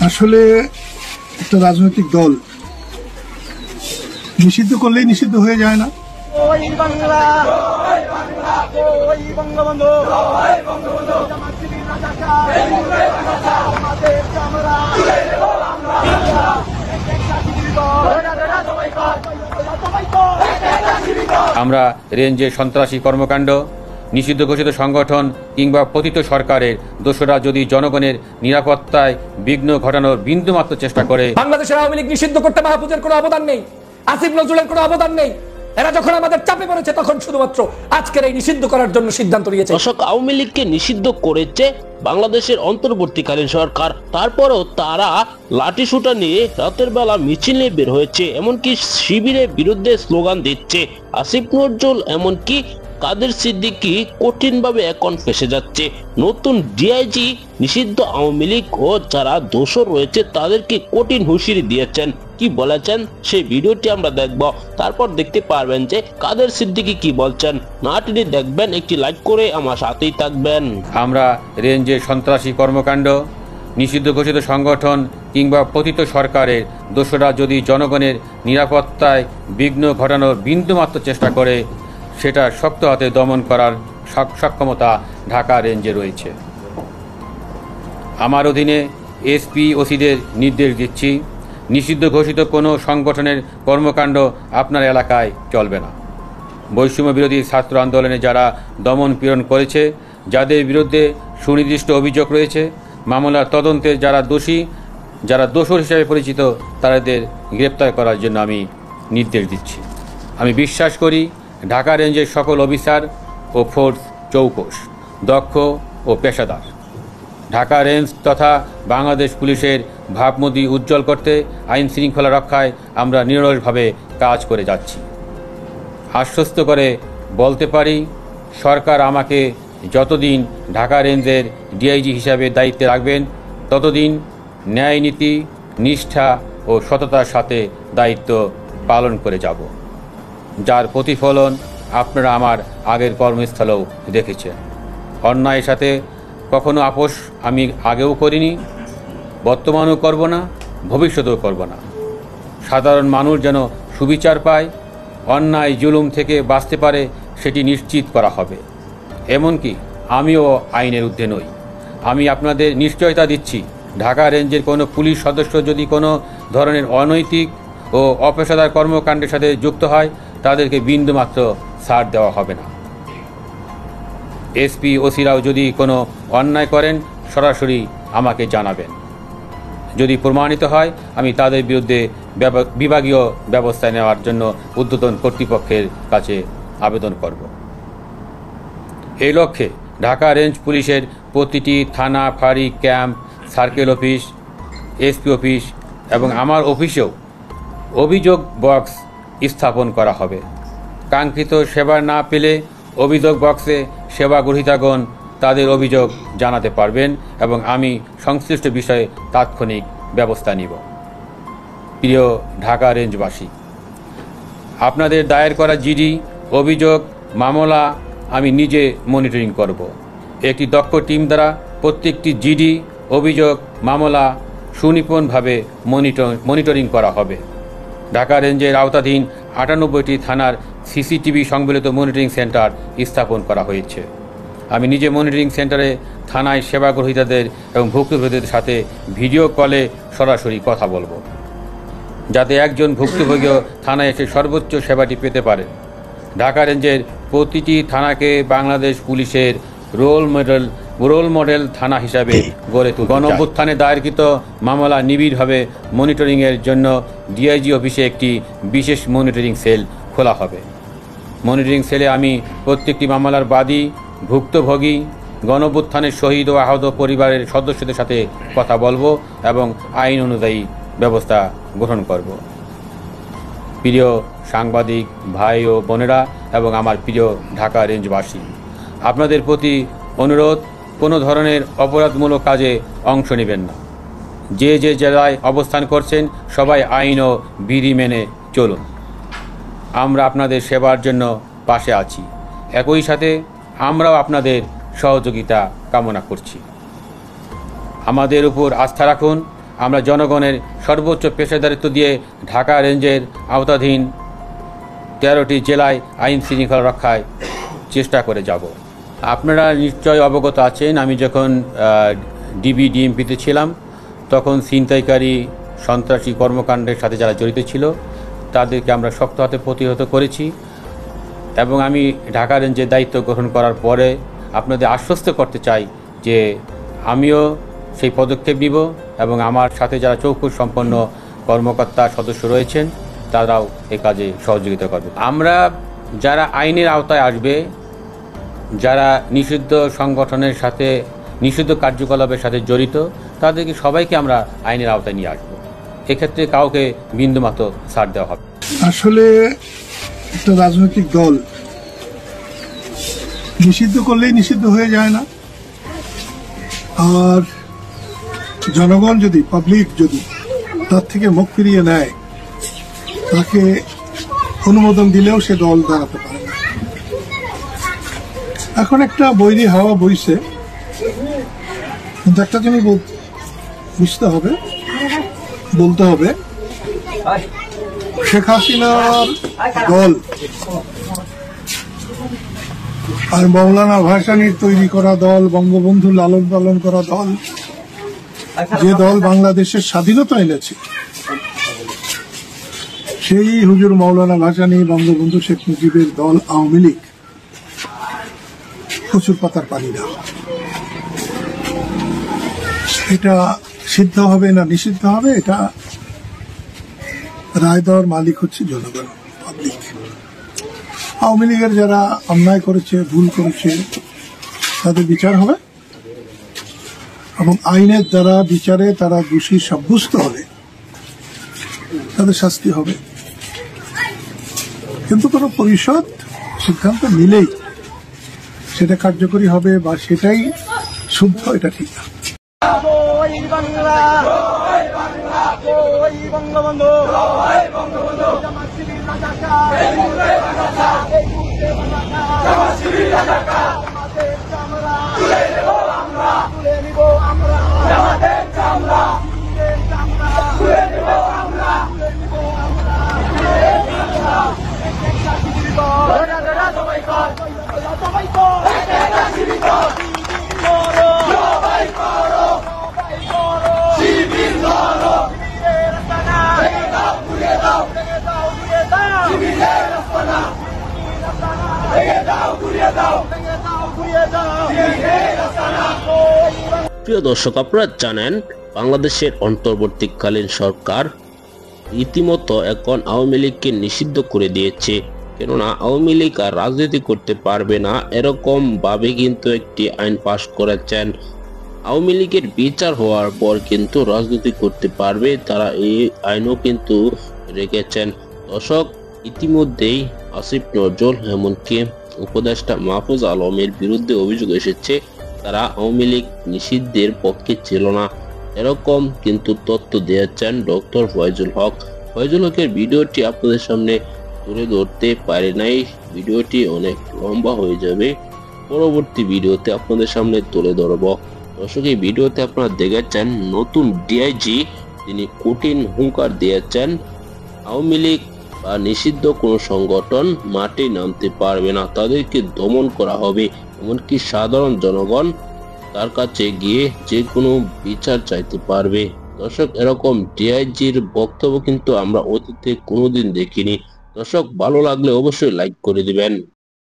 আসলে একটা রাজনৈতিক দল নিষিদ্ধ করলেই নিষিদ্ধ হয়ে যায় না। আমরা রেঞ্জে সন্ত্রাসী কর্মকাণ্ড, নিষিদ্ধ ঘোষিত সংগঠন কিংবা পতিত সরকারের দোষরা যদি জনগণের নিরাপত্তায় বিঘ্ন ঘটানোর বিন্দুমাত্র চেষ্টা করে, বাংলাদেশের আওয়ামী লীগ নিষিদ্ধ করতে মাহফুজের কোনো অবদান নেই, আসিফ নজরুলের কোনো অবদান নেই। এরা যখন আমাদের চাপে পড়েছে তখন শুধুমাত্র আজকের এই নিষিদ্ধ করার জন্য সিদ্ধান্ত নিয়েছে। দর্শক, আওয়ামী লীগকে নিষিদ্ধ করেছে বাংলাদেশের অন্তর্বর্তীকালীন সরকার, তারপরও তারা লাঠি সুটা নিয়ে রাতের বেলা মিছিলে বের হয়েছে, এমনকি শিবিরের বিরুদ্ধে স্লোগান দিচ্ছে। আসিফ নজরুল এমনকি কাদের সিদ্দিকী কঠিনভাবে এখন ফেসে যাচ্ছে। নতুন ডিআইজি নিষিদ্ধ আওয়ামী লীগ ও যারা দোষর রয়েছে তাদেরকে কঠিন হুঁশিয়ারি দিয়েছেন। কি বলেছেন সেই ভিডিওটি আমরা দেখব, তারপর দেখতে পারবেন যে কাদের সিদ্দিকী কি বলছেন। না টেনে দেখবেন, একটি লাইক করে আমার সাথেই থাকবেন। আমরা রেঞ্জে সন্ত্রাসী কর্মকাণ্ড, নিষিদ্ধ ঘোষিত সংগঠন কিংবা পতিত সরকারের দোষরা যদি জনগণের নিরাপত্তায় বিঘ্ন ঘটানোর বিন্দুমাত্র চেষ্টা করে, সেটা শক্ত হাতে দমন করার সক্ষমতা ঢাকা রেঞ্জে রয়েছে। আমার অধীনে এসপি ওসিদের নির্দেশ দিচ্ছি, নিষিদ্ধ ঘোষিত কোনো সংগঠনের কর্মকাণ্ড আপনার এলাকায় চলবে না। বৈষম্য বিরোধী ছাত্র আন্দোলনে যারা দমন পীড়ন করেছে, যাদের বিরুদ্ধে সুনির্দিষ্ট অভিযোগ রয়েছে, মামলার তদন্তে যারা দোষী, যারা দোষর হিসেবে পরিচিত, তাদের গ্রেপ্তার করার জন্য আমি নির্দেশ দিচ্ছি। আমি বিশ্বাস করি ঢাকা রেঞ্জের সকল অফিসার ও ফোর্স চৌকস, দক্ষ ও পেশাদার। ঢাকা রেঞ্জ তথা বাংলাদেশ পুলিশের ভাবমূর্তি উজ্জ্বল করতে আইন শৃঙ্খলা রক্ষায় আমরা নিরলসভাবে কাজ করে যাচ্ছি। আশ্বস্ত করে বলতে পারি, সরকার আমাকে যতদিন ঢাকা রেঞ্জের ডিআইজি হিসাবে দায়িত্বে রাখবেন, ততদিন ন্যায় নীতি, নিষ্ঠা ও সততার সাথে দায়িত্ব পালন করে যাব, যার প্রতিফলন আপনারা আমার আগের কর্মস্থলেও দেখেছেন। অন্যায়ের সাথে কখনো আপোষ আমি আগেও করিনি, বর্তমানেও করব না, ভবিষ্যতেও করব না। সাধারণ মানুষ যেন সুবিচার পায়, অন্যায় জুলুম থেকে বাঁচতে পারে, সেটি নিশ্চিত করা হবে। এমনকি আমিও আইনের ঊর্ধ্বে নই। আমি আপনাদের নিশ্চয়তা দিচ্ছি, ঢাকা রেঞ্জের কোনো পুলিশ সদস্য যদি কোনো ধরনের অনৈতিক ও অপেশাদার কর্মকাণ্ডের সাথে যুক্ত হয়, তাদেরকে বিন্দুমাত্র ছাড় দেওয়া হবে না। এসপি ওসিরাও যদি কোনো অন্যায় করেন, সরাসরি আমাকে জানাবেন। যদি প্রমাণিত হয়, আমি তাদের বিরুদ্ধে বিভাগীয় ব্যবস্থা নেওয়ার জন্য ঊর্ধ্বতন কর্তৃপক্ষের কাছে আবেদন করব। এই লক্ষ্যে ঢাকা রেঞ্জ পুলিশের প্রতিটি থানা, ফাঁড়ি, camp, circle office, SP office এবং আমার অফিসেও অভিযোগ বক্স স্থাপন করা হবে। কাঙ্ক্ষিত সেবা না পেলে অভিযোগ বক্সে সেবা গ্রহীতাগণ তাদের অভিযোগ জানাতে পারবেন এবং আমি সংশ্লিষ্ট বিষয়ে তাৎক্ষণিক ব্যবস্থা নিব। প্রিয় ঢাকা রেঞ্জবাসী, আপনাদের দায়ের করা জিডি, অভিযোগ, মামলা আমি নিজে মনিটরিং করব। একটি দক্ষ টিম দ্বারা প্রত্যেকটি জিডি, অভিযোগ, মামলা সুনিপুণভাবে মনিটরিং করা হবে। ঢাকা রেঞ্জের আওতাধীন ৯৮টি থানার সিসিটিভি সংবলিত মনিটরিং সেন্টার স্থাপন করা হয়েছে। আমি নিজে মনিটরিং সেন্টারে থানায় সেবা গ্রহীতাদের এবং ভুক্তভোগীদের সাথে ভিডিও কলে সরাসরি কথা বলবো, যাতে একজন ভুক্তভোগীও থানায় এসে সর্বোচ্চ সেবাটি পেতে পারে। ঢাকা রেঞ্জের প্রতিটি থানাকে বাংলাদেশ পুলিশের রোল মডেল থানা হিসাবে গড়ে তুলতে চাই। গণঅভ্যুত্থানে দায়েরকৃত মামলা নিবিড়ভাবে মনিটরিংয়ের জন্য ডিআইজি অফিসে একটি বিশেষ মনিটরিং সেল খোলা হবে। মনিটরিং সেলে আমি প্রত্যেকটি মামলার বাদী, ভুক্তভোগী, গণঅভ্যুত্থানের শহীদ ও আহত পরিবারের সদস্যদের সাথে কথা বলবো এবং আইন অনুযায়ী ব্যবস্থা গ্রহণ করব। প্রিয় সাংবাদিক ভাই ও বোনেরা এবং আমার প্রিয় ঢাকা রেঞ্জবাসী, আপনাদের প্রতি অনুরোধ, কোনো ধরনের অপরাধমূলক কাজে অংশ নেবেন না। যে যে জেলায় অবস্থান করছেন সবাই আইন ও বিধি মেনে চলুন। আমরা আপনাদের সেবার জন্য পাশে আছি। একই সাথে আমরাও আপনাদের সহযোগিতা কামনা করছি। আমাদের উপর আস্থা রাখুন, আমরা জনগণের সর্বোচ্চ পেশাদারিত্ব দিয়ে ঢাকা রেঞ্জের আওতাধীন 13টি জেলায় আইন শৃঙ্খলা রক্ষায় চেষ্টা করে যাব। আপনারা নিশ্চয় অবগত আছেন, আমি যখন ডিএমপিতে ছিলাম তখন ছিনতাইকারী সন্ত্রাসী কর্মকাণ্ডের সাথে যারা জড়িত ছিল তাদেরকে আমরা শক্ত হাতে প্রতিহত করেছি এবং আমি ঢাকা রেঞ্জের দায়িত্ব গ্রহণ করার পরে আপনাদের আশ্বস্ত করতে চাই যে আমিও সেই পদক্ষেপ নিব এবং আমার সাথে যারা চৌকুশ সম্পন্ন কর্মকর্তা সদস্য রয়েছেন তারাও এ কাজে সহযোগিতা করবে। আমরা যারা আইনের আওতায় আসবে, যারা নিষিদ্ধ সংগঠনের সাথে নিষিদ্ধ কার্যকলাপের সাথে জড়িত, তাদেরকে সবাইকে আমরা আইনের আওতায় নিয়ে আসবো। এক্ষেত্রে কাউকে বিন্দুমাত্র ছাড় দেওয়া হবে। আসলে একটা রাজনৈতিক দল নিষিদ্ধ করলেই নিষিদ্ধ হয়ে যায় না, আর জনগণ যদি, পাবলিক যদি তার থেকে মুখ ফিরিয়ে নেয়, তাকে অনুমোদন দিলেও সে দল দাঁড়াতে পারে না। এখন একটা বৈরী হাওয়া বইছে, কিন্তু একটা জিনিস বুঝতে হবে, বলতে হবে, শেখ হাসিনার দল আর মৌলানা ভাসানীর তৈরি করা দল, বঙ্গবন্ধু লালন পালন করা দল, যে দল বাংলাদেশের স্বাধীনতা এনেছে, সেই হুজুর মৌলানা ভাসানী, বঙ্গবন্ধু শেখ মুজিবের দল আওয়ামী লীগ প্রচুর পাতার পানি না। এটা সিদ্ধ হবে না নিষিদ্ধ হবে, এটা রায় দেওয়ার মালিক হচ্ছে জনগণ, পাবলিক। আওয়ামী লীগের যারা অন্যায় করেছে, ভুল করেছে, তাদের বিচার হবে এবং আইনের দ্বারা বিচারে তারা দোষী সাব্যস্ত হবে, তাদের শাস্তি হবে। কিন্তু কোন পরিষদ সিদ্ধান্ত নিলেই সেটা কার্যকরী হবে বা সেটাই শুদ্ধ, এটা ঠিক না। প্রিয় দর্শক, আপনারা জানেন বাংলাদেশের অন্তর্বর্তীকালীন সরকার রীতিমতো এখন আওয়ামী লীগকে নিষিদ্ধ করে দিয়েছে। কেননা আওয়ামী লীগ আর রাজনীতি করতে পারবে না, এরকম ভাবে কিন্তু একটি আইন পাশ করেছেন। আওয়ামী লীগের বিচার হওয়ার পর কিন্তু রাজনীতি করতে পারবে, তারা এই আইনও কিন্তু রেখেছেন। দর্শক, ইতিমধ্যেই আসিফ নজরুল এমনকি উপদেষ্টা মাহফুজ আলমের বিরুদ্ধে অভিযোগ এসেছে তারা আওয়ামী লীগ নিষিদ্ধের পক্ষে ছিল না, এরকম কিন্তু তথ্য দিয়েছেন ডক্টর ফয়জুল হক। ফয়জুল হকের ভিডিওটি আপনাদের সামনে তুলে ধরতে পারে নাই, ভিডিওটি অনেক লম্বা হয়ে যাবে, পরবর্তী ভিডিওতে আপনাদের সামনে তুলে ধরব। দর্শক, এই ভিডিওতে আপনারা দেখেছেন নতুন ডিআইজি তিনি কঠিন হুঙ্কার দিয়েছেন আওয়ামী লীগ বা নিষিদ্ধ কোন সংগঠন মাঠে নামতে পারবে না, তাদেরকে দমন করা হবে। এমনকি সাধারণ জনগণ তার কাছে গিয়ে যে কোনো বিচার চাইতে পারবে। দর্শক, এরকম ডিআইজির বক্তব্য কিন্তু আমরা অতীতে কোনোদিন দেখিনি। দর্শক, ভালো লাগলে অবশ্যই লাইক করে দিবেন।